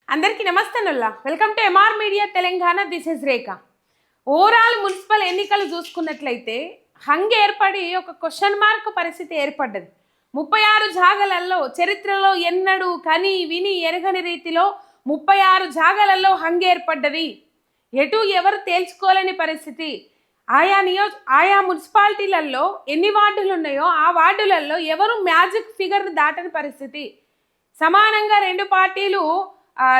అందరికీ నమస్తేనుల్లా welcome to MR media Telangana. This is Rekha. Overall municipal ఎన్నికలు చూసుకున్నట్లయితే హంగ్ ఏర్పడి ఒక క్వశ్చన్ మార్క్ పరిస్థితి ఏర్పడ్డది. 36 జాగలలో చరిత్రలో ఎన్నడూ కని విని ఎరగని రీతిలో 36 జాగలలో హంగ్ ఏర్పడ్డది. ఎటు ఎవరు తేల్చుకోలేని పరిస్థితి. ఆయా మున్సిపాలిటీలలో ఎన్ని వార్డులు ఉన్నాయో ఆ వార్డులలో ఎవరు మ్యాజిక్ ఫిగర్ దాటని పరిస్థితి. సమానంగా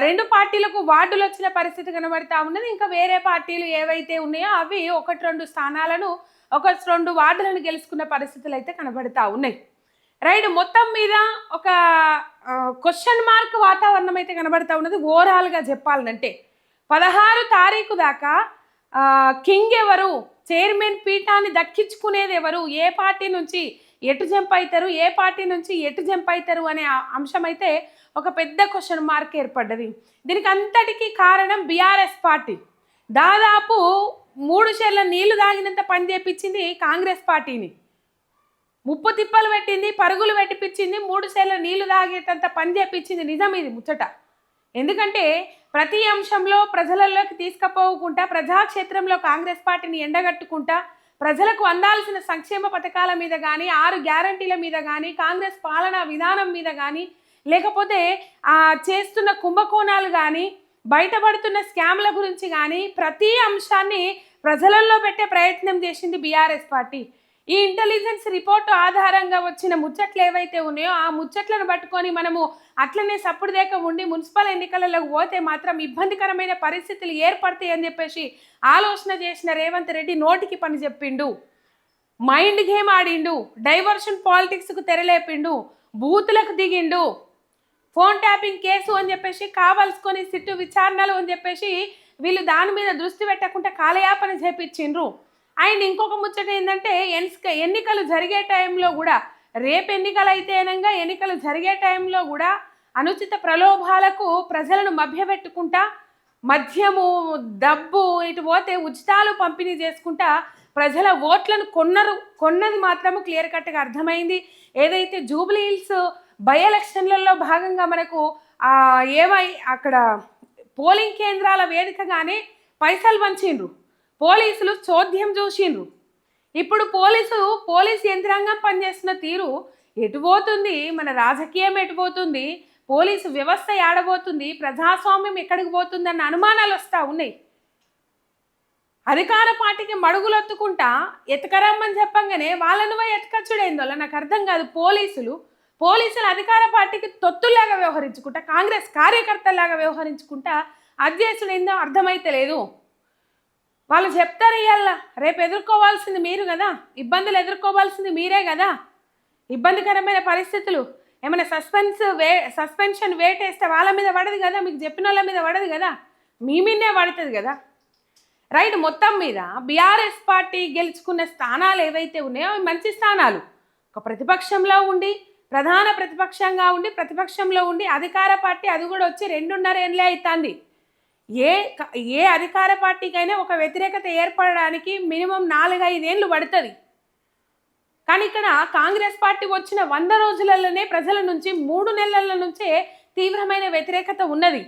రెండు పార్టీలకు వార్డులు వచ్చిన పరిస్థితి కనబడతా ఉన్నది. ఇంకా వేరే పార్టీలు ఏవైతే ఉన్నాయో అవి 1-2 స్థానాలను 1-2 వార్డులను గెలుచుకున్న పరిస్థితులు అయితే కనబడతా ఉన్నాయి. రైట్, మొత్తం మీద ఒక క్వశ్చన్ మార్క్ వాతావరణం అయితే కనబడతా ఉన్నది. ఓవరాల్గా చెప్పాలంటే 16 తారీఖు దాకా కింగ్ ఎవరు, చైర్మన్ పీఠాన్ని దక్కించుకునేది ఎవరు, ఏ పార్టీ నుంచి ఎటు జంప్ అవుతారు, ఏ పార్టీ నుంచి ఎటు జంప్ అవుతారు అనే అంశం అయితే ఒక పెద్ద క్వశ్చన్ మార్క్ ఏర్పడ్డది. దీనికి అంతటికీ కారణం బీఆర్ఎస్ పార్టీ. దాదాపు 3 చెర్ల నీళ్లు తాగినంత పని చేపించింది కాంగ్రెస్ పార్టీని. ముప్పు తిప్పలు పెట్టింది, పరుగులు పెట్టిపించింది, 3 చెర్ల నీళ్లు తాగేటంత పని చేపించింది. నిజం ఇది ముచ్చట. ఎందుకంటే ప్రతి అంశంలో ప్రజలలోకి తీసుకుపోకుండా ప్రజాక్షేత్రంలో కాంగ్రెస్ పార్టీని ఎండగట్టుకుంటా ప్రజలకు అందాల్సిన సంక్షేమ పథకాల మీద కానీ 6 గ్యారంటీల మీద కానీ కాంగ్రెస్ పాలనా విధానం మీద కానీ లేకపోతే చేస్తున్న కుంభకోణాలు కానీ బయటపడుతున్న స్కామ్ల గురించి కానీ ప్రతి అంశాన్ని ప్రజలలో పెట్టే ప్రయత్నం చేసింది బీఆర్ఎస్ పార్టీ. ఈ ఇంటెలిజెన్స్ రిపోర్టు ఆధారంగా వచ్చిన ముచ్చట్లు ఏవైతే ఉన్నాయో ఆ ముచ్చట్లను పట్టుకొని మనము అట్లనే సప్పుడుదేక ఉండి మున్సిపల్ ఎన్నికలకు పోతే మాత్రం ఇబ్బందికరమైన పరిస్థితులు ఏర్పడతాయి అని చెప్పేసి ఆలోచన చేసిన రేవంత్ రెడ్డి నోటికి పని చెప్పిండు, మైండ్ గేమ్ ఆడిండు, డైవర్షన్ పాలిటిక్స్కు తెరలేపిండు, బూతులకు దిగిండు, ఫోన్ ట్యాపింగ్ కేసు అని చెప్పేసి కావాల్సుకొని సిట్టు విచారణలు అని చెప్పేసి వీళ్ళు దాని మీద దృష్టి పెట్టకుండా కాలయాపన చేపించిండ్రు. అండ్ ఇంకొక ముచ్చట ఏంటంటే ఎన్నికలు జరిగే టైంలో కూడా రేపు ఎన్నికలు అయితేనంగా ఎన్నికలు జరిగే టైంలో కూడా అనుచిత ప్రలోభాలకు ప్రజలను మభ్యపెట్టుకుంటా మద్యము డబ్బు ఇటు పోతే ఉచితాలు పంపిణీ చేసుకుంటా ప్రజల ఓట్లను కొన్నది మాత్రము క్లియర్ కట్గా అర్థమైంది. ఏదైతే జూబ్లీ హిల్స్ బై ఎలక్షన్లలో భాగంగా మనకు అక్కడ పోలింగ్ కేంద్రాల వేదికగానే పైసలు పంచిండ్రు, పోలీసులు చోద్యం చూసిండ్రు. ఇప్పుడు పోలీసు యంత్రాంగం పనిచేస్తున్న తీరు ఎటు పోతుంది, మన రాజకీయం ఎటు పోతుంది, పోలీసు వ్యవస్థ ఏడబోతుంది, ప్రజాస్వామ్యం ఎక్కడికి పోతుంది అన్న అనుమానాలు వస్తూ ఉన్నాయి. అధికార పార్టీకి మడుగులొత్తుకుంటా ఎతకరమ్మని చెప్పంగానే వాళ్ళను ఎతకచ్చుడైందో నాకు అర్థం కాదు. పోలీసులు అధికార పార్టీకి తొత్తులాగా వ్యవహరించుకుంటా కాంగ్రెస్ కార్యకర్తలాగా వ్యవహరించుకుంటా అధ్యక్షుడైందో అర్థమైతే లేదు. వాళ్ళు చెప్తారు ఇవాళ, రేపు ఎదుర్కోవాల్సింది మీరు కదా, ఇబ్బందులు ఎదుర్కోవాల్సింది మీరే కదా. ఇబ్బందికరమైన పరిస్థితులు ఏమైనా సస్పెన్షన్ వేటేస్తే వాళ్ళ మీద పడదు కదా, మీకు చెప్పిన వాళ్ళ మీద పడదు కదా, మీ మీదే పడుతుంది కదా. రైట్, మొత్తం మీద బీఆర్ఎస్ పార్టీ గెలుచుకున్న స్థానాలు ఏవైతే ఉన్నాయో అవి మంచి స్థానాలు. ఒక ప్రతిపక్షంలో ఉండి ప్రధాన ప్రతిపక్షంలో ఉండి అధికార పార్టీ అది కూడా వచ్చి 2.5 ఏళ్ళే అవుతుంది. ఏ అధికార పార్టీకైనా ఒక వ్యతిరేకత ఏర్పడడానికి మినిమం 4-5 ఏళ్ళు పడుతుంది. కానీ ఇక్కడ కాంగ్రెస్ పార్టీ వచ్చిన 100 రోజులలోనే ప్రజల నుంచి 3 నెలల నుంచే తీవ్రమైన వ్యతిరేకత ఉన్నది.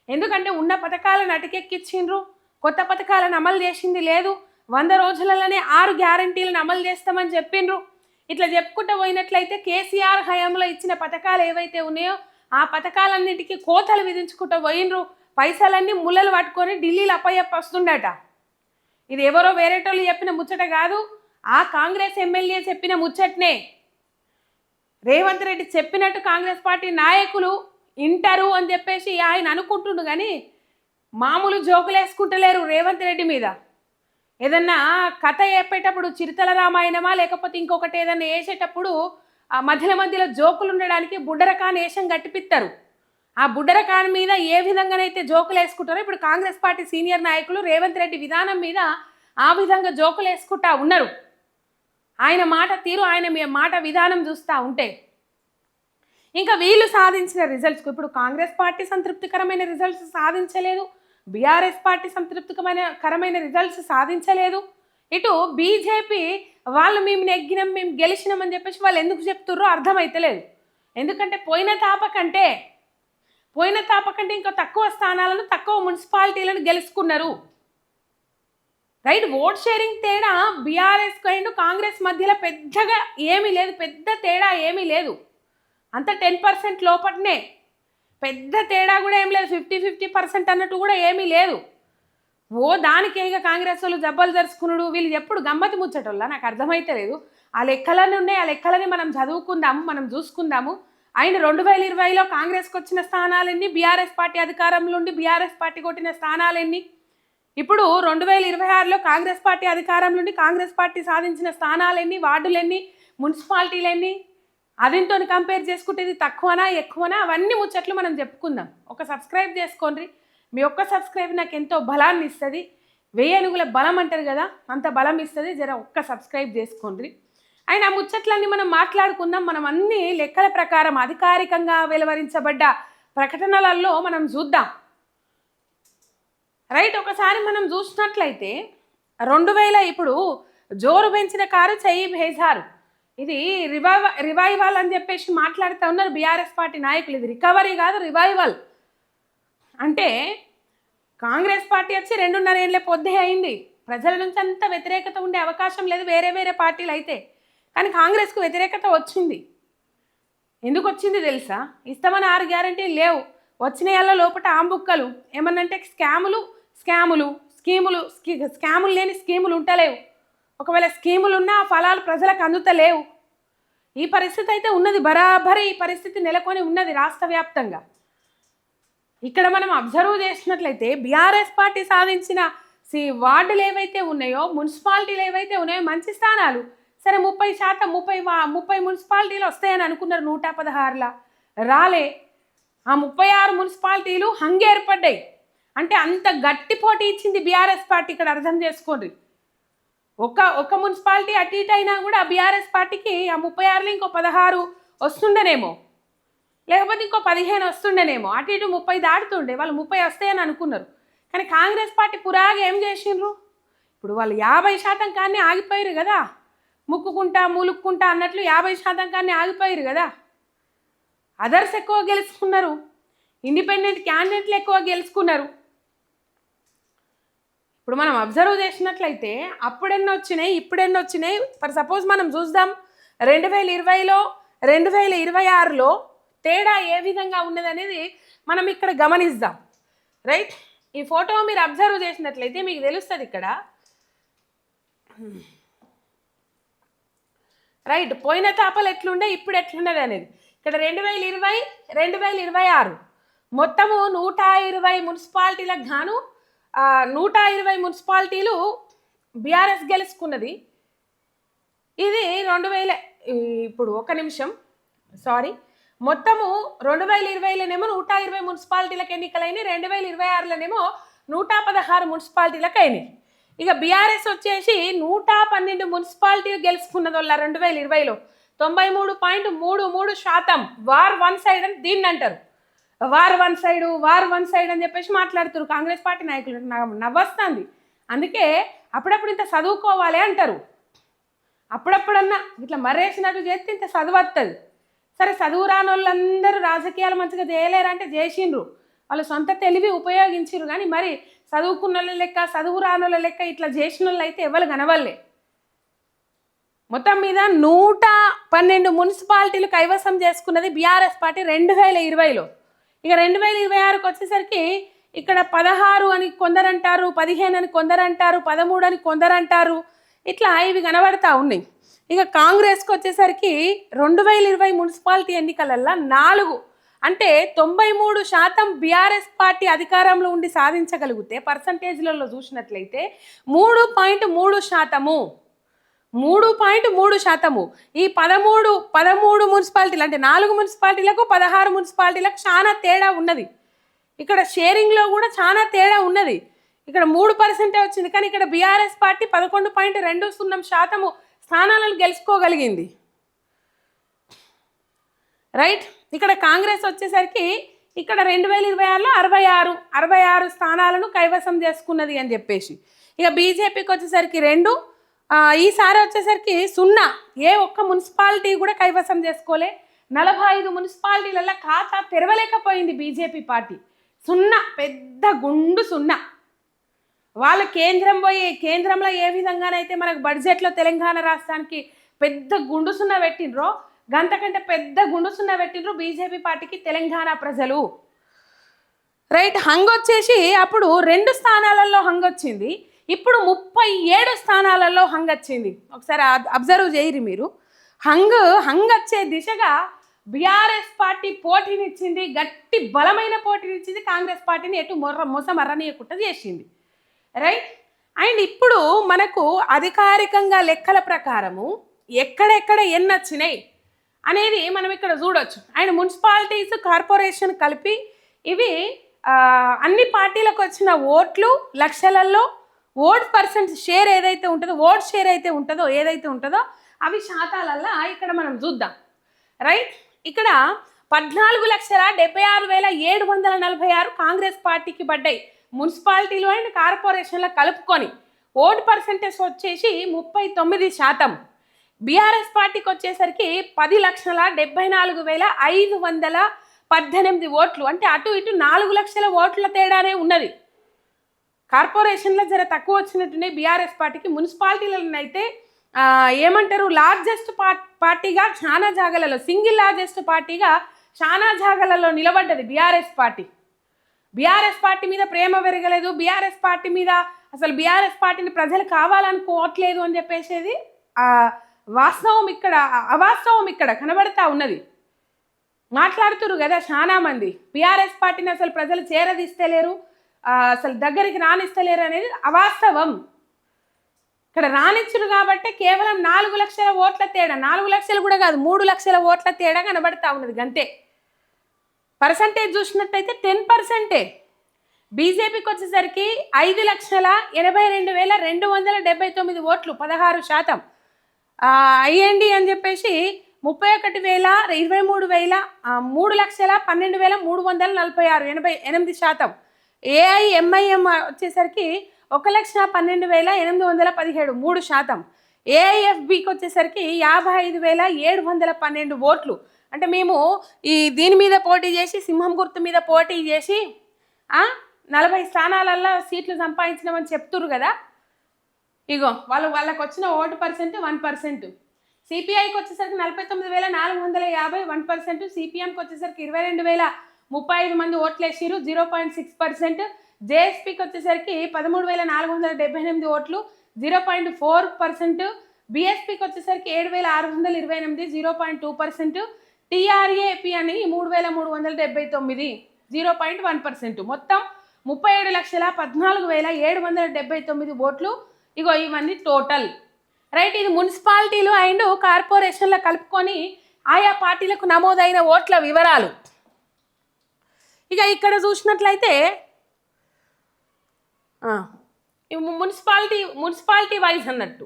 ఎందుకంటే ఉన్న పథకాలను అటకెక్కించిండ్రు, కొత్త పథకాలను అమలు చేసింది లేదు. 100 రోజులలోనే 6 గ్యారంటీలను అమలు చేస్తామని చెప్పిండ్రు. ఇట్లా చెప్పుకుంటూ పోయినట్లయితే కేసీఆర్ హయాంలో ఇచ్చిన పథకాలు ఏవైతే ఉన్నాయో ఆ పథకాలన్నిటికీ కోతలు విధించుకుంటూ పోయినరు. పైసలన్నీ ముళ్ళలు పట్టుకొని ఢిల్లీలో అప్పయ్యప్ప వస్తుండట. ఇది ఎవరో వేరేటోళ్ళు చెప్పిన ముచ్చట కాదు, ఆ కాంగ్రెస్ ఎమ్మెల్యే చెప్పిన ముచ్చట్నే. రేవంత్ రెడ్డి చెప్పినట్టు కాంగ్రెస్ పార్టీ నాయకులు ఇంటారు అని చెప్పేసి ఆయన అనుకుంటుండు, కానీ మామూలు జోకులు వేసుకుంటలేరు రేవంత్ రెడ్డి మీద. ఏదన్నా కథ చెప్పేటప్పుడు చిరుతల రామాయణమా లేకపోతే ఇంకొకటి ఏదన్నా వేసేటప్పుడు ఆ మధ్యలో జోకులు ఉండడానికి బుడ్డరకాన్ని వేషం గట్టిపిస్తారు. ఆ బుడ్డరకాన్ మీద ఏ విధంగానైతే జోకులు వేసుకుంటారో ఇప్పుడు కాంగ్రెస్ పార్టీ సీనియర్ నాయకులు రేవంత్ రెడ్డి విధానం మీద ఆ విధంగా జోకులు వేసుకుంటా ఉన్నారు. ఆయన మాట తీరు, ఆయన మాట విధానం చూస్తూ ఉంటే ఇంకా వీళ్ళు సాధించిన రిజల్ట్స్కు ఇప్పుడు కాంగ్రెస్ పార్టీ సంతృప్తికరమైన రిజల్ట్స్ సాధించలేదు, బీఆర్ఎస్ పార్టీ సంతృప్తికరమైన రిజల్ట్స్ సాధించలేదు. ఇటు బీజేపీ వాళ్ళు మేము నెగ్గినాం మేము గెలిచినాం అని చెప్పేసి వాళ్ళు ఎందుకు చెప్తుర్రో అర్థమైతలేదు. ఎందుకంటే పోయిన తాప కంటే పోయిన తాప కంటే ఇంకా తక్కువ స్థానాలను, తక్కువ మున్సిపాలిటీలను గెలుచుకున్నారు. రైట్, ఓట్ షేరింగ్ తేడా బీఆర్ఎస్ అండ్ కాంగ్రెస్ మధ్యలో పెద్దగా ఏమీ లేదు, పెద్ద తేడా ఏమీ లేదు, అంత 10% లోపటనే, పెద్ద తేడా కూడా ఏం లేదు, 50-50% అన్నట్టు కూడా ఏమీ లేదు. ఓ దానికే ఇక కాంగ్రెస్ వాళ్ళు జబ్బలు జరుచుకున్నాడు, వీళ్ళు ఎప్పుడు గమ్మతి ముచ్చటోళ్ళ నాకు అర్థమైతే లేదు. ఆ లెక్కలన్నీ ఉన్నాయి, ఆ లెక్కలని మనం చదువుకుందాము, మనం చూసుకుందాము. ఆయన 2020లో కాంగ్రెస్కి వచ్చిన స్థానాలెన్ని, బీఆర్ఎస్ పార్టీ అధికారంలో ఉండి బీఆర్ఎస్ పార్టీ కొట్టిన స్థానాలెన్ని, ఇప్పుడు 2026లో కాంగ్రెస్ పార్టీ అధికారంలో ఉండి కాంగ్రెస్ పార్టీ సాధించిన స్థానాలెన్ని, వార్డులెన్ని, మున్సిపాలిటీలెన్ని, అదితో కంపేర్ చేసుకుంటే ఇది తక్కువనా ఎక్కువనా అవన్నీ ముచ్చట్లు మనం చెప్పుకుందాం. ఒక సబ్స్క్రైబ్ చేసుకోండి, మీ ఒక్క సబ్స్క్రైబ్ నాకు ఎంతో బలాన్ని ఇస్తుంది, 1000 ఏనుగుల బలం అంటారు కదా అంత బలం ఇస్తుంది, జర ఒక్క సబ్స్క్రైబ్ చేసుకోండి. అయినా ముచ్చట్లన్నీ మనం మాట్లాడుకుందాం. మనం అన్ని లెక్కల ప్రకారం అధికారికంగా వెలువరించబడ్డ ప్రకటనలలో మనం చూద్దాం. రైట్, ఒకసారి మనం చూసినట్లయితే 2000 ఇప్పుడు జోరు పెంచిన కారు చెయ్యి భేజారు, ఇది రివైవల్ అని చెప్పేసి మాట్లాడుతూ ఉన్నారు బీఆర్ఎస్ పార్టీ నాయకులు. ఇది రికవరీ కాదు, రివైవల్. అంటే కాంగ్రెస్ పార్టీ వచ్చి 2.5 ఏళ్ళ పొద్దే అయింది, ప్రజల నుంచి అంత వ్యతిరేకత ఉండే అవకాశం లేదు వేరే వేరే పార్టీలు అయితే, కానీ కాంగ్రెస్కు వ్యతిరేకత వచ్చింది. ఎందుకు వచ్చింది తెలుసా? ఇస్తామని 6 గ్యారంటీలు లేవు, వచ్చిన ఏళ్ళ లోపల ఆంబుక్కలు ఏమన్నంటే స్కాములు లేని స్కీములు ఉంటలేవు, ఒకవేళ స్కీములు ఉన్నా ఆ ఫలాలు ప్రజలకు అందుతలేవు. ఈ పరిస్థితి అయితే ఉన్నది, బరాబరి ఈ పరిస్థితి నెలకొని ఉన్నది రాష్ట్ర వ్యాప్తంగా. ఇక్కడ మనం అబ్జర్వ్ చేసినట్లయితే బీఆర్ఎస్ పార్టీ సాధించిన వార్డులు ఏవైతే ఉన్నాయో, మున్సిపాలిటీలు ఏవైతే ఉన్నాయో మంచి స్థానాలు, సరే 30% 30 మున్సిపాలిటీలు వస్తాయని అనుకున్నారు, 116లా రాలే. ఆ 36 మున్సిపాలిటీలు హంగేర్పడ్డాయి. అంటే అంత గట్టి పోటీ ఇచ్చింది బీఆర్ఎస్ పార్టీ. ఇక్కడ అర్థం చేసుకోండి, ఒక మున్సిపాలిటీ అటు ఇటు అయినా కూడా బీఆర్ఎస్ పార్టీకి ఆ 36లో ఇంకో 16 వస్తుండేనేమో, లేకపోతే ఇంకో 15 వస్తుండేనేమో, అటు ఇటు 30 దాటుతుండే, వాళ్ళు 30 వస్తాయని అనుకున్నారు. కానీ కాంగ్రెస్ పార్టీ పురాగా ఏం చేసిండ్రు, ఇప్పుడు వాళ్ళు 50% కానీ ఆగిపోయారు కదా, ములుక్కుంటా అన్నట్లు 50% కానీ ఆగిపోయారు కదా. అదర్స్ ఎక్కువ గెలుచుకున్నారు, ఇండిపెండెంట్ క్యాండిడేట్లు ఎక్కువ గెలుచుకున్నారు. ఇప్పుడు మనం అబ్జర్వ్ చేసినట్లయితే అప్పుడెన్నో వచ్చినాయి, ఇప్పుడెన్నో వచ్చినాయి. ఫర్ సపోజ్ మనం చూద్దాం 2020లో 2026లో తేడా ఏ విధంగా ఉన్నది అనేది మనం ఇక్కడ గమనిద్దాం. రైట్, ఈ ఫోటో మీరు అబ్జర్వ్ చేసినట్లయితే మీకు తెలుస్తుంది ఇక్కడ. రైట్, పోయిన తాపలు ఎట్లుండే ఇప్పుడు ఎట్లున్నది అనేది. ఇక్కడ 2020 2026 మొత్తము 120 మున్సిపాలిటీలకు గాను 120 మున్సిపాలిటీలు బీఆర్ఎస్ గెలుచుకున్నది. ఇది 2000 ఇప్పుడు ఒక నిమిషం సారీ, మొత్తము 2020లోనేమో 120 మున్సిపాలిటీలకు ఎన్నికలైనవి, 2026లోనేమో 116 మున్సిపాలిటీలకు అయినాయి. ఇక బీఆర్ఎస్ వచ్చేసి 112 మున్సిపాలిటీలు గెలుచుకున్నది వాళ్ళ 2020లో, 93.33%. వార్ వన్ సైడ్ అని దీన్ని అంటారు, వార్ వన్ సైడ్ అని చెప్పేసి మాట్లాడుతారు కాంగ్రెస్ పార్టీ నాయకులు. నవ్వొస్తుంది. అందుకే అప్పుడప్పుడు ఇంత చదువుకోవాలి అంటారు, అప్పుడప్పుడన్నా ఇట్లా మర్రేసినట్టు చేస్తే ఇంత చదువు వస్తుంది. సరే, చదువు రాని వాళ్ళందరూ రాజకీయాలు మంచిగా చేయలేరంటే చేసిండ్రు, వాళ్ళు సొంత తెలివి ఉపయోగించారు. కానీ మరి చదువుకున్న వాళ్ళ లెక్క, చదువు రాని వాళ్ళ లెక్క ఇట్లా చేసిన వాళ్ళు అయితే ఎవరు కనవల్లే. మొత్తం మీద 112 మున్సిపాలిటీలు కైవసం చేసుకున్నది బీఆర్ఎస్ పార్టీ 2020లో. ఇక 2026కి వచ్చేసరికి ఇక్కడ 16 అని కొందరంటారు, 15 అని కొందరంటారు, 13 అని కొందరంటారు, ఇట్లా ఇవి కనబడతా ఉన్నాయి. ఇక కాంగ్రెస్కి వచ్చేసరికి 2020 మున్సిపాలిటీ ఎన్నికలల్లో 4 అంటే 93% బీఆర్ఎస్ పార్టీ అధికారంలో ఉండి సాధించగలిగితే పర్సంటేజ్లలో చూసినట్లయితే 3.3%. 3.3%. ఈ 13 మున్సిపాలిటీలు అంటే 4 మున్సిపాలిటీలకు 16 మున్సిపాలిటీలకు చాలా తేడా ఉన్నది. ఇక్కడ షేరింగ్లో కూడా చాలా తేడా ఉన్నది. ఇక్కడ 3% వచ్చింది, కానీ ఇక్కడ బీఆర్ఎస్ పార్టీ 11.20% స్థానాలను గెలుచుకోగలిగింది. రైట్, ఇక్కడ కాంగ్రెస్ వచ్చేసరికి ఇక్కడ 2026లో 66 స్థానాలను కైవసం చేసుకున్నది అని చెప్పేసి. ఇక బీజేపీకి వచ్చేసరికి 2, ఈసారి వచ్చేసరికి 0, ఏ ఒక్క మున్సిపాలిటీ కూడా కైవసం చేసుకోలే. 45 మున్సిపాలిటీలలో ఖాతా తెరవలేకపోయింది బీజేపీ పార్టీ. సున్నా, పెద్ద గుండు సున్నా. వాళ్ళు కేంద్రంలో ఏ విధంగానైతే మనకు బడ్జెట్లో తెలంగాణ రాష్ట్రానికి పెద్ద గుండు సున్నా పెట్టినరో, గంతకంటే పెద్ద గుండు సున్నా పెట్టినరు బీజేపీ పార్టీకి తెలంగాణ ప్రజలు. రైట్. హంగొచ్చేసి అప్పుడు 2 స్థానాలలో హంగొచ్చింది, ఇప్పుడు 37 స్థానాలలో హంగొచ్చింది. ఒకసారి అబ్జర్వ్ చేయరు మీరు. హంగొచ్చే దిశగా బీఆర్ఎస్ పార్టీ పోటీనిచ్చింది, గట్టి బలమైన పోటీనిచ్చింది. కాంగ్రెస్ పార్టీని ఎటు మర్రనీయకుండా చేసింది. రైట్. అండ్ ఇప్పుడు మనకు అధికారికంగా లెక్కల ప్రకారము ఎక్కడెక్కడ ఎన్ని వచ్చినాయి అనేది మనం ఇక్కడ చూడొచ్చు. అండ్ మున్సిపాలిటీస్, కార్పొరేషన్ కలిపి ఇవి అన్ని పార్టీలకు వచ్చిన ఓట్లు లక్షలలో, ఓట్ పర్సెంట్ షేర్ ఏదైతే ఉంటుందో, ఓట్ షేర్ ఏదైతే ఉంటుందో అవి శాతాలల్లో ఇక్కడ మనం చూద్దాం. రైట్. ఇక్కడ 14,76,746 కాంగ్రెస్ పార్టీకి పడ్డాయి మున్సిపాలిటీలు అండ్ కార్పొరేషన్ల కలుపుకొని. ఓటు పర్సెంటేజ్ వచ్చేసి 39%. బీఆర్ఎస్ పార్టీకి వచ్చేసరికి 10,74,518 ఓట్లు, అంటే అటు ఇటు 4 లక్షల ఓట్ల తేడానే ఉన్నది. కార్పొరేషన్లో జర తక్కువ వచ్చినట్టున్నాయి బీఆర్ఎస్ పార్టీకి. మున్సిపాలిటీలను అయితే ఏమంటారు, లార్జెస్ట్ పార్టీగా చాలా జాగాలలో, సింగిల్ లార్జెస్ట్ పార్టీగా చాలా జాగాలలో నిలబడ్డది బీఆర్ఎస్ పార్టీ. బీఆర్ఎస్ పార్టీ మీద ప్రేమ పెరగలేదు, బీఆర్ఎస్ పార్టీ మీద అసలు బీఆర్ఎస్ పార్టీని ప్రజలు కావాలనుకోవట్లేదు అని చెప్పేసేది వాస్తవం ఇక్కడ, అవాస్తవం ఇక్కడ కనబడతా ఉన్నది. మాట్లాడుతురు కదా చాలా మంది, బీఆర్ఎస్ పార్టీని అసలు ప్రజలు చేరదీస్తలేరు, అసలు దగ్గరికి రానిస్తలేరు అనేది అవాస్తవం. ఇక్కడ రానిచ్చురు కాబట్టి కేవలం 4 లక్షల ఓట్ల తేడా, 4 లక్షలు కూడా కాదు, 3 లక్షల ఓట్ల తేడా కనబడతా ఉన్నది గంతే. పర్సంటేజ్ చూసినట్టయితే 10%. బీజేపీకి వచ్చేసరికి 5,82,279 ఓట్లు, 16%. అయ్యండి అని చెప్పేసి 31,000, 23,000, 3,12,346, 88%. ఏఐఎంఐఎం వచ్చేసరికి 1,12,817, 3%. ఏఐఎఫ్బికి వచ్చేసరికి 55,712 ఓట్లు. అంటే మేము దీని మీద పోటీ చేసి, సింహం గుర్తు మీద పోటీ చేసి 40 స్థానాలలో సీట్లు సంపాదించినామని చెప్తురు కదా. ఇగో వాళ్ళకు వచ్చిన ఓటు పర్సెంట్ 1%. సిపిఐకి వచ్చేసరికి 49,450, 1%. సిపిఎంకి వచ్చేసరికి 22,035 మంది ఓట్లు వేసిరు, 0.6%. జేఎస్పీకి వచ్చేసరికి 13,478 ఓట్లు, 0.4%. బీఎస్పీకి వచ్చేసరికి 7,628, 0.2%. టీఆర్ఏపీ అని 3,379, 0.1%. మొత్తం 37,14,779 ఓట్లు. ఇగో ఇవన్నీ టోటల్. రైట్. ఇది మున్సిపాలిటీలు అండ్ కార్పొరేషన్ల కలుపుకొని ఆయా పార్టీలకు నమోదైన ఓట్ల వివరాలు. ఇక ఇక్కడ చూసినట్లయితే మున్సిపాలిటీ వైజ్ అన్నట్టు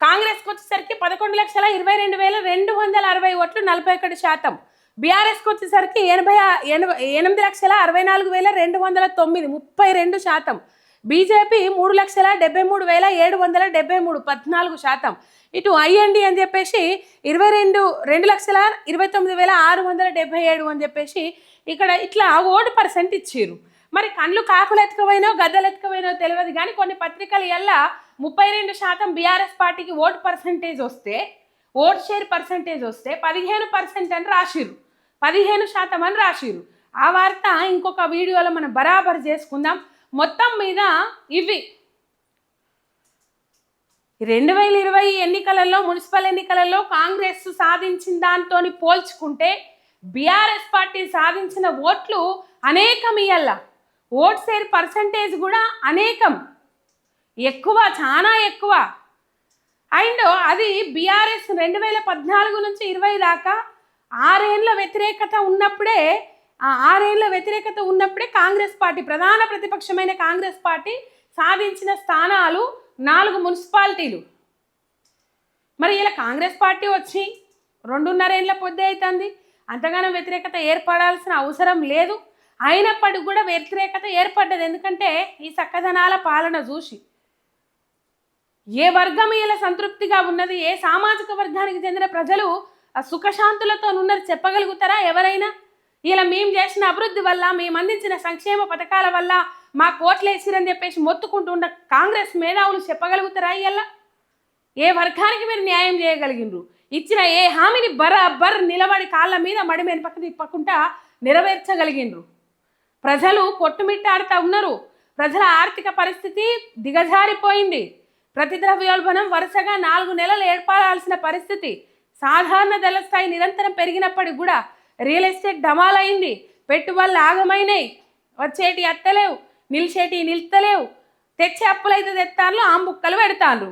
కాంగ్రెస్కి వచ్చేసరికి 11,22,260 ఓట్లు, 41%. బీఆర్ఎస్కి వచ్చేసరికి 8,64,209, 32%. బీజేపీ 3,73,773, 14%. ఇటు ఐఎన్డి అని చెప్పేసి 2,29,677 అని చెప్పేసి ఇక్కడ ఇట్లా ఓటు పర్సెంట్ ఇచ్చిర్రు. మరి కళ్ళు కాకులు ఎత్తుకపోయినో గద్దలు ఎత్తుకపోయినో తెలియదు కానీ కొన్ని పత్రికలు ఎల్లా 32% బీఆర్ఎస్ పార్టీకి ఓటు పర్సెంటేజ్ వస్తే, ఓట్ షేర్ పర్సెంటేజ్ వస్తే 15% అని రాసిర్రు, 15% అని రాసిర్రు. ఆ వార్త ఇంకొక వీడియోలో మనం బరాబర్ చేసుకుందాం. మొత్తం మీద ఇవి 2020 ఎన్నికలలో, మున్సిపల్ ఎన్నికలలో కాంగ్రెస్ సాధించిన దాంతో పోల్చుకుంటే బీఆర్ఎస్ పార్టీ సాధించిన ఓట్లు అనేకం. ఇయ్యాల ఓట్ షేర్ పర్సంటేజ్ కూడా అనేకం, ఎక్కువ, చాలా ఎక్కువ. అండ్ అది బీఆర్ఎస్ 2014 నుంచి 20 దాకా 6 ఏళ్ళ వ్యతిరేకత ఉన్నప్పుడే కాంగ్రెస్ పార్టీ, ప్రధాన ప్రతిపక్షమైన కాంగ్రెస్ పార్టీ సాధించిన స్థానాలు 4 మున్సిపాలిటీలు. మరి ఇలా కాంగ్రెస్ పార్టీ వచ్చి 2.5 ఏళ్ళ పొద్దు అవుతుంది, అంతగానో వ్యతిరేకత ఏర్పడాల్సిన అవసరం లేదు. అయినప్పటికీ కూడా వ్యతిరేకత ఏర్పడ్డది. ఎందుకంటే ఈ చక్కదనాల పాలన చూసి ఏ వర్గం ఇలా సంతృప్తిగా ఉన్నది, ఏ సామాజిక వర్గానికి చెందిన ప్రజలు ఆ సుఖశాంతులతో ఉన్నారు చెప్పగలుగుతారా ఎవరైనా? ఇలా మేము చేసిన అభివృద్ధి వల్ల, మేము అందించిన సంక్షేమ పథకాల వల్ల మాకు ఓట్లేసిరని చెప్పేసి మొత్తుకుంటూ ఉన్న కాంగ్రెస్ మేధావులు చెప్పగలుగుతారా? ఇలా ఏ వర్గానికి మీరు న్యాయం చేయగలిగినరు? ఇచ్చిన ఏ హామీని బరాబర్ నిలబడి కాళ్ళ మీద మడిమేని పక్కన తిప్పకుండా నెరవేర్చగలిగినరు? ప్రజలు కొట్టుమిట్టాడుతూ ఉన్నారు. ప్రజల ఆర్థిక పరిస్థితి దిగజారిపోయింది. ప్రతిద్రవ్యోల్బణం వరుసగా 4 నెలలు ఏర్పడాల్సిన పరిస్థితి. సాధారణ ధరల స్థాయి నిరంతరం పెరిగినప్పటికి కూడా రియల్ ఎస్టేట్ డమాలైంది. పెట్టుబడులు ఆగమైనాయి. వచ్చేటి అత్తలేవు, నిలిచేటి నిలుస్తలేవు. తెచ్చే అప్పులైతే తెత్తాను, ఆ ముక్కలు పెడతాను.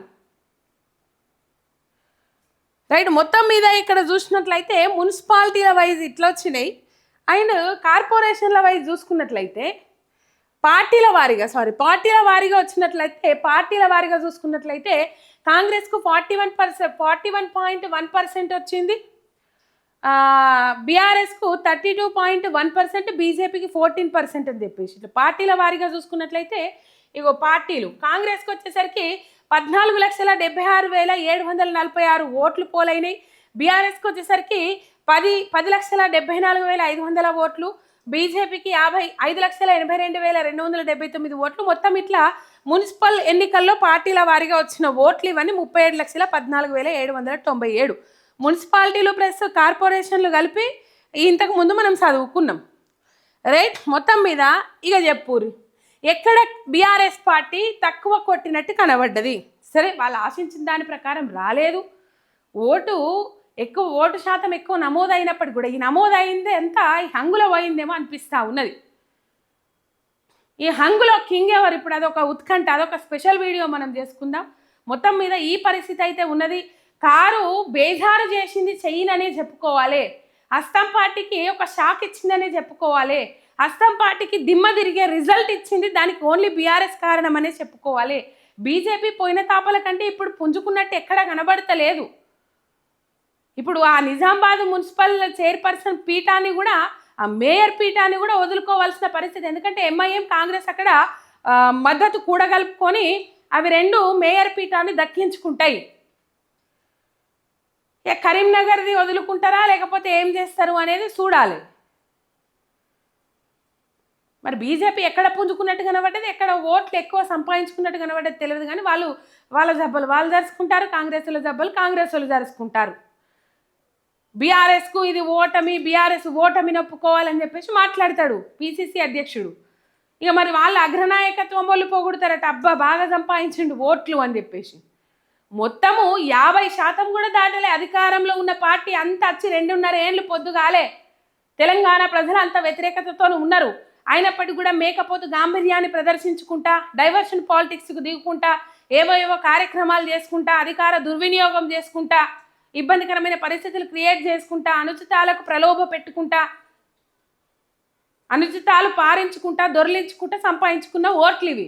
రైట్. మొత్తం మీద ఇక్కడ చూసినట్లయితే మున్సిపాలిటీల వైజ్ ఇట్లా వచ్చినాయి. అండ్ కార్పొరేషన్ల వైజ్ చూసుకున్నట్లయితే పార్టీల వారీగా చూసుకున్నట్లయితే కాంగ్రెస్కు 41.1% వచ్చింది. బీఆర్ఎస్కు 32.1%, బీజేపీకి 14% అని చెప్పేసి ఇట్లా పార్టీల వారీగా చూసుకున్నట్లయితే ఇగో పార్టీలు కాంగ్రెస్కి వచ్చేసరికి 14,76,746 ఓట్లు పోలైనాయి. బీఆర్ఎస్కి వచ్చేసరికి 10,74,500 ఓట్లు, బీజేపీకి 55,82,279 ఓట్లు. మొత్తం ఇట్లా మున్సిపల్ ఎన్నికల్లో పార్టీల వారీగా వచ్చిన ఓట్లు ఇవన్నీ 37,14,797 మున్సిపాలిటీలు ప్లస్ కార్పొరేషన్లు కలిపి ఇంతకు ముందు మనం చదువుకున్నాం. రైట్. మొత్తం మీద ఇక చెప్పుర్రి ఎక్కడ బీఆర్ఎస్ పార్టీ తక్కువ కొట్టినట్టు కనబడ్డది? సరే, వాళ్ళు ఆశించిన దాని ప్రకారం రాలేదు. ఓటు శాతం ఎక్కువ నమోదైనప్పటికీ కూడా ఈ నమోదైంది ఎంత ఈ హంగులో పోయిందేమో అనిపిస్తూ ఉన్నది. ఈ హంగులో కింగ్ ఎవరు? ఇప్పుడు అదొక ఉత్కంఠ, అదొక స్పెషల్ వీడియో మనం చేసుకుందాం. మొత్తం మీద ఈ పరిస్థితి అయితే ఉన్నది. కారు బేజారు చేసింది చెయ్యిననే చెప్పుకోవాలి. అస్సాం పార్టీకి ఒక షాక్ ఇచ్చిందనే చెప్పుకోవాలి. అస్సాం పార్టీకి దిమ్మ తిరిగే రిజల్ట్ ఇచ్చింది. దానికి ఓన్లీ బీఆర్ఎస్ కారణం అనే చెప్పుకోవాలి. బీజేపీ పోయిన తాపల కంటే ఇప్పుడు పుంజుకున్నట్టు ఎక్కడా కనబడతలేదు. ఇప్పుడు ఆ నిజామాబాద్ మున్సిపల్ చైర్పర్సన్ పీఠాన్ని కూడా, ఆ మేయర్ పీఠాన్ని కూడా వదులుకోవాల్సిన పరిస్థితి. ఎందుకంటే ఎంఐఎం కాంగ్రెస్ అక్కడ మద్దతు కూడగలుపుకొని అవి రెండు మేయర్ పీఠాన్ని దక్కించుకుంటాయి. కరీంనగర్ది వదులుకుంటారా లేకపోతే ఏం చేస్తారు అనేది చూడాలి. మరి బీజేపీ ఎక్కడ పుంజుకున్నట్టు కనబడ్డది, ఎక్కడ ఓట్లు ఎక్కువ సంపాదించుకున్నట్టు కనబడ్డది తెలియదు. కానీ వాళ్ళ జబ్బలు వాళ్ళు జరుచుకుంటారు, కాంగ్రెస్ల జబ్బలు కాంగ్రెస్ వాళ్ళు జరుచుకుంటారు. బీఆర్ఎస్కు ఇది ఓటమి, బీఆర్ఎస్ ఓటమిని ఒప్పుకోవాలని చెప్పేసి మాట్లాడతాడు పిసిసి అధ్యక్షుడు. ఇక మరి వాళ్ళ అగ్రనాయకత్వం వాళ్ళు పొగుడతారట, అబ్బా బాగా సంపాదించిండు ఓట్లు అని చెప్పేసి. మొత్తము 50% కూడా దాటలే అధికారంలో ఉన్న పార్టీ. అంత వచ్చి 2.5 ఏళ్ళు పొద్దుగాలే తెలంగాణ ప్రజలు అంత వ్యతిరేకతతో ఉన్నారు. అయినప్పటికీ కూడా మేకపోతు గాంభీర్యాన్ని ప్రదర్శించుకుంటా, డైవర్షన్ పాలిటిక్స్కు దిగుకుంటా, ఏవో కార్యక్రమాలు చేసుకుంటా, అధికార దుర్వినియోగం చేసుకుంటా, ఇబ్బందికరమైన పరిస్థితులు క్రియేట్ చేసుకుంటా, అనుచితాలకు ప్రలోభ పెట్టుకుంటా, అనుచితాలు పారించుకుంటా, దొర్లించుకుంటా సంపాదించుకున్న ఓట్లు ఇవి.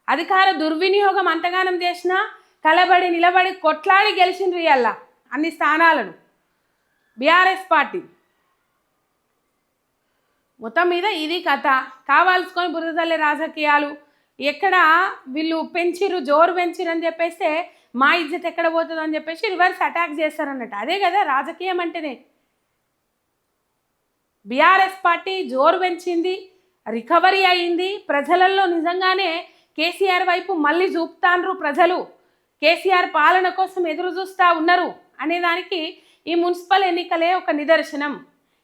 అధికార దుర్వినియోగం అంతగానం చేసినా కలబడి నిలబడి కొట్లాడి గెలిచిండ్రు ఇవాళ అన్ని స్థానాలను బీఆర్ఎస్ పార్టీ. మొత్తం మీద ఇది కథ. కావాల్సుకొని బురదల్లే రాజకీయాలు. ఎక్కడ వీళ్ళు జోరు పెంచిరు అని చెప్పేస్తే మా ఇజ్జత్ ఎక్కడ పోతుందో అని చెప్పేసి రివర్స్ అటాక్ చేస్తారన్నట్టు. అదే కదా రాజకీయం అంటేనే. బీఆర్ఎస్ పార్టీ జోరు పెంచింది, రికవరీ అయింది. ప్రజలలో నిజంగానే కేసీఆర్ వైపు మళ్ళీ చూపుతాండ్రు ప్రజలు. కేసీఆర్ పాలన కోసం ఎదురు చూస్తూ ఉన్నారు అనేదానికి ఈ మున్సిపల్ ఎన్నికలే ఒక నిదర్శనం.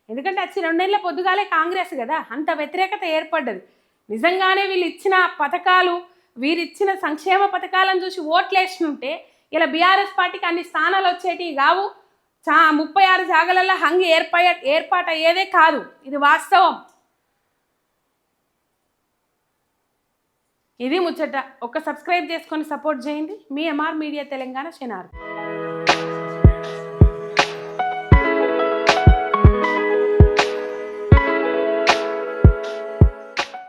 ఎందుకంటే వచ్చి 2 నెలల పొద్దుగాలే కాంగ్రెస్ కదా అంత వ్యతిరేకత ఏర్పడ్డది. నిజంగానే వీళ్ళు ఇచ్చిన పథకాలు, వీరిచ్చిన సంక్షేమ పథకాలను చూసి ఓట్లేసినుంటే ఇలా బీఆర్ఎస్ పార్టీకి అన్ని స్థానాలు వచ్చేటివి కావు. 36 జాగాలలో హంగి ఏర్పాటు అయ్యేదే కాదు. ఇది వాస్తవం. ఇది ముచ్చట. సబ్స్క్రైబ్ చేసుకొని సపోర్ట్ చేయండి. మీ ఎంఆర్ మీడియా తెలంగాణ చెనార్.